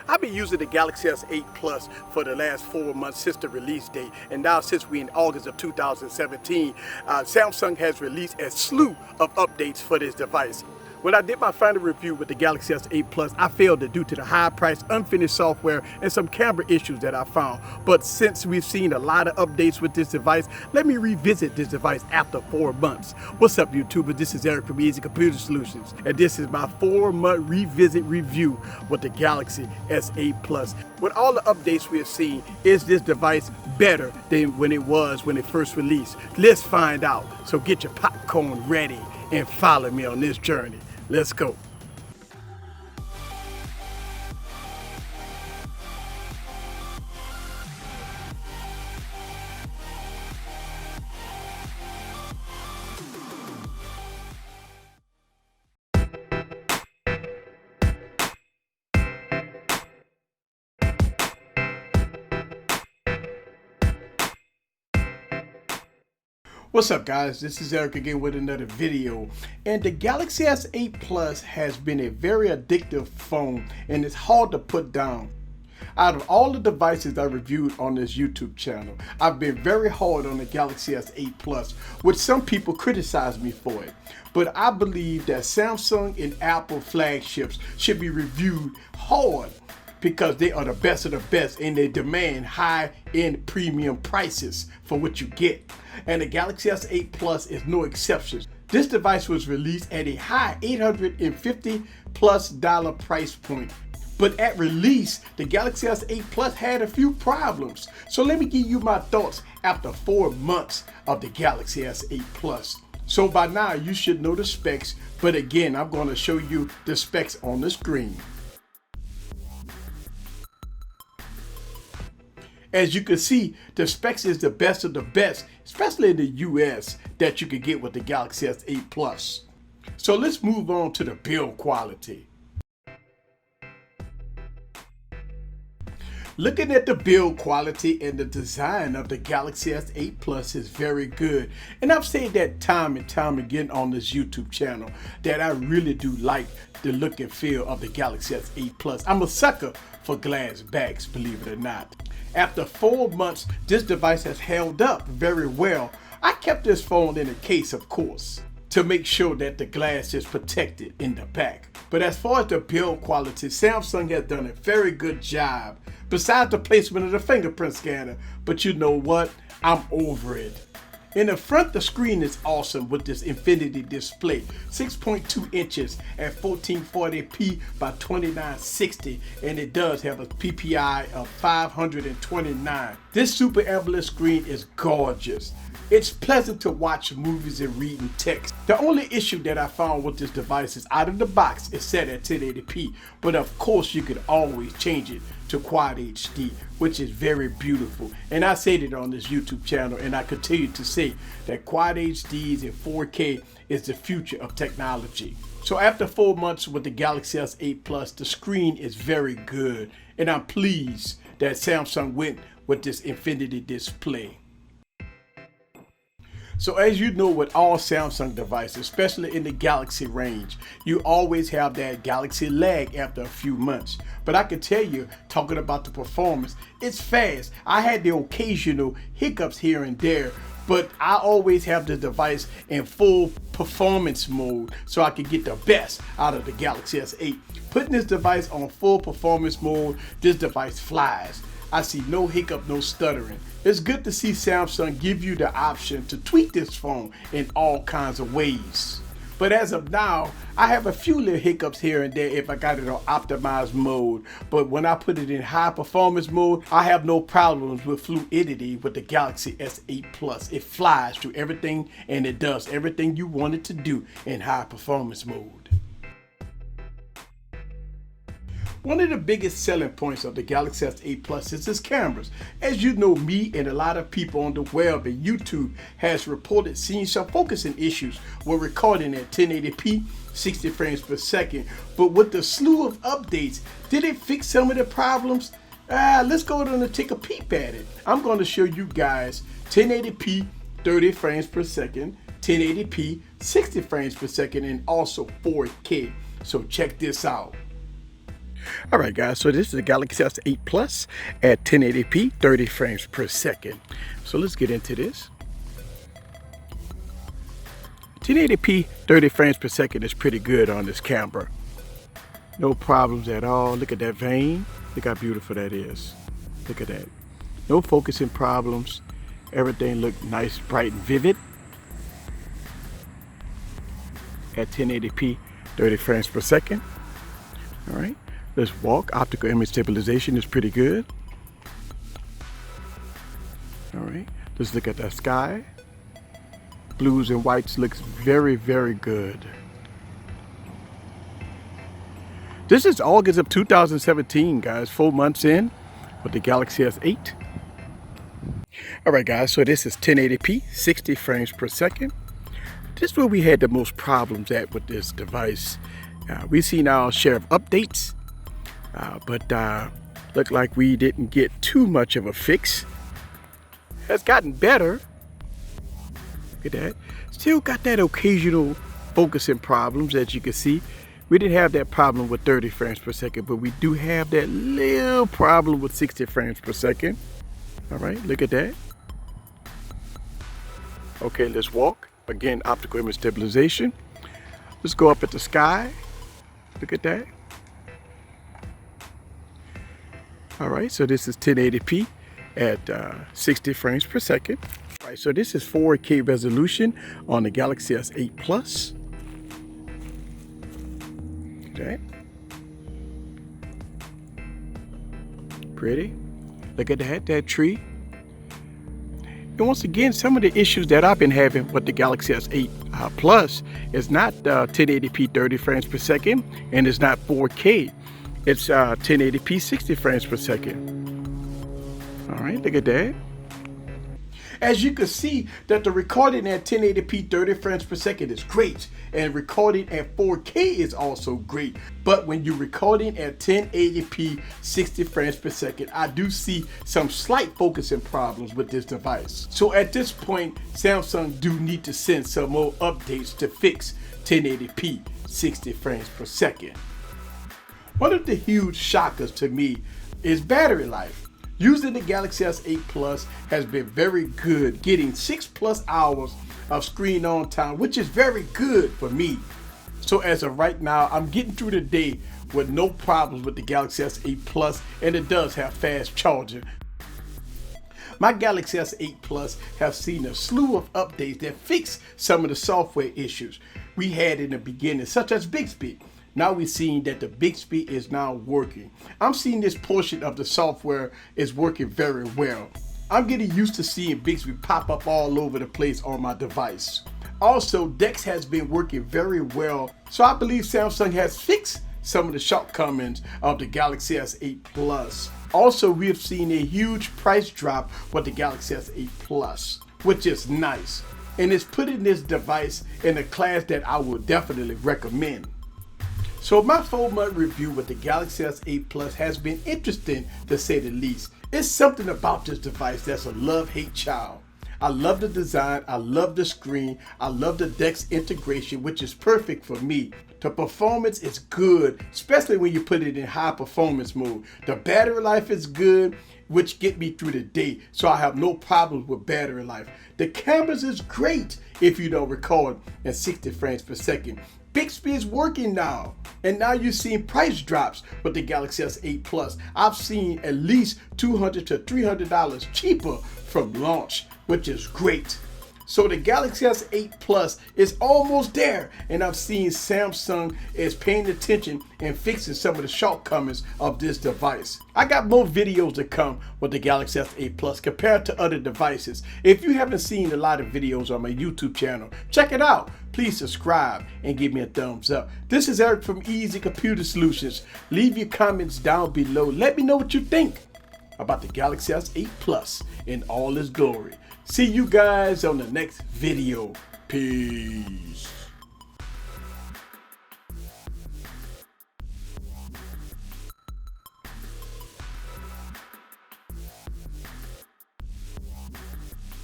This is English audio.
I've been using the Galaxy S8 Plus for the last 4 months since the release date, and now since we're in August of 2017, Samsung has released a slew of updates for this device. When I did my final review with the Galaxy S8 Plus, I failed it due to the high price, unfinished software, and some camera issues that I found. But since we've seen a lot of updates with this device, let me revisit this device after 4 months. What's up, YouTubers? This is Eric from Easy Computer Solutions, and this is my 4-month revisit review with the Galaxy S8 Plus. With all the updates we have seen, is this device better than when it first released? Let's find out. So get your popcorn ready and follow me on this journey. Let's go. What's up, guys? This is Eric again with another video, and the Galaxy S8 Plus has been a very addictive phone and it's hard to put down. Out of all the devices I reviewed on this YouTube channel, I've been very hard on the Galaxy S8 Plus, which some people criticize me for it. But I believe that Samsung and Apple flagships should be reviewed hard because they are the best of the best and they demand high-end premium prices for what you get. And the Galaxy S8 Plus is no exception. This device was released at a high $850+ price point. But at release, the Galaxy S8 Plus had a few problems. So let me give you my thoughts after 4 months of the Galaxy S8 Plus. So by now you should know the specs, but again, I'm going to show you the specs on the screen. As you can see, the specs is the best of the best, especially in the US, that you could get with the Galaxy S8 Plus. So let's move on to the build quality. Looking at the build quality and the design of the Galaxy S8 Plus is very good. And I've said that time and time again on this YouTube channel that I really do like the look and feel of the Galaxy S8 Plus. I'm a sucker for glass backs, believe it or not. After 4 months, this device has held up very well. I kept this phone in a case, of course, to make sure that the glass is protected in the back. But as far as the build quality, Samsung has done a very good job, besides the placement of the fingerprint scanner. But you know what? I'm over it. In the front, the screen is awesome with this infinity display, 6.2 inches at 1440p by 2960, and it does have a PPI of 529. This Super AMOLED screen is gorgeous. It's pleasant to watch movies and reading text. The only issue that I found with this device is out of the box, it's set at 1080p, but of course you could always change it to Quad HD, which is very beautiful. And I said it on this YouTube channel, and I continue to say that Quad HDs and 4K is the future of technology. So after 4 months with the Galaxy S8 Plus, the screen is very good, and I'm pleased that Samsung went with this infinity display. So as you know, with all Samsung devices, especially in the Galaxy range, you always have that Galaxy lag after a few months. But I can tell you, talking about the performance, it's fast. I had the occasional hiccups here and there, but I always have the device in full performance mode so I can get the best out of the Galaxy S8. Putting this device on full performance mode, this device flies. I see no hiccup, no stuttering. It's good to see Samsung give you the option to tweak this phone in all kinds of ways. But as of now, I have a few little hiccups here and there if I got it on optimized mode. But when I put it in high performance mode, I have no problems with fluidity with the Galaxy S8 Plus. It flies through everything and it does everything you want it to do in high performance mode. One of the biggest selling points of the Galaxy S8 Plus is its cameras. As you know, me and a lot of people on the web and YouTube has reported seeing some focusing issues when recording at 1080p, 60 frames per second. But with the slew of updates, did it fix some of the problems? Let's go ahead and take a peep at it. I'm going to show you guys 1080p, 30 frames per second, 1080p, 60 frames per second, and also 4K. So check this out. All right, guys, so this is the Galaxy S8 Plus at 1080p, 30 frames per second. So let's get into this. 1080p, 30 frames per second is pretty good on this camera. No problems at all. Look at that vein. Look how beautiful that is. Look at that. No focusing problems. Everything looked nice, bright, and vivid. At 1080p, 30 frames per second. All right, let's walk. Optical image stabilization is pretty good. All right, let's look at the sky. Blues and whites looks very, very good. This is August of 2017, guys, 4 months in with the Galaxy S8. All right, guys, so this is 1080p, 60 frames per second. This is where we had the most problems at with this device. We've seen our share of updates, but looked like we didn't get too much of a fix. Has gotten better. Look at that. Still got that occasional focusing problems, as you can see. We didn't have that problem with 30 frames per second, but we do have that little problem with 60 frames per second. All right, look at that. Okay, let's walk. Again, optical image stabilization. Let's go up at the sky. Look at that. All right, so this is 1080p at 60 frames per second. All right, so this is 4K resolution on the Galaxy S8 Plus. Okay. Pretty. Look at that tree. And once again, some of the issues that I've been having with the Galaxy S8 Plus is not 1080p 30 frames per second, and it's not 4K. It's 1080p 60 frames per second. All right, look at that. As you can see that the recording at 1080p 30 frames per second is great, and recording at 4K is also great. But when you're recording at 1080p 60 frames per second, I do see some slight focusing problems with this device. So at this point, Samsung do need to send some more updates to fix 1080p 60 frames per second. One of the huge shockers to me is battery life. Using the Galaxy S8 Plus has been very good, getting 6+ hours of screen on time, which is very good for me. So as of right now, I'm getting through the day with no problems with the Galaxy S8 Plus, and it does have fast charging. My Galaxy S8 Plus have seen a slew of updates that fix some of the software issues we had in the beginning, such as Bixby. Now we're seeing that the Bixby is now working. I'm seeing this portion of the software is working very well. I'm getting used to seeing Bixby pop up all over the place on my device. Also, Dex has been working very well, so I believe Samsung has fixed some of the shortcomings of the Galaxy S8 Plus. Also, we have seen a huge price drop with the Galaxy S8 Plus, which is nice, and it's putting this device in a class that I would definitely recommend. So my 4-month review with the Galaxy S8 Plus has been interesting, to say the least. It's something about this device that's a love-hate child. I love the design, I love the screen, I love the DeX integration, which is perfect for me. The performance is good, especially when you put it in high performance mode. The battery life is good, which get me through the day, so I have no problems with battery life. The cameras is great if you don't record in 60 frames per second. Bixby is working now, and now you're seeing price drops with the Galaxy S8 Plus. I've seen at least $200 to $300 cheaper from launch, which is great. So the Galaxy S8 Plus is almost there, and I've seen Samsung is paying attention and fixing some of the shortcomings of this device. I got more videos to come with the Galaxy S8 Plus compared to other devices. If you haven't seen a lot of videos on my YouTube channel, check it out. Please subscribe and give me a thumbs up. This is Eric from Easy Computer Solutions. Leave your comments down below. Let me know what you think about the Galaxy S8 Plus in all its glory. See you guys on the next video. Peace.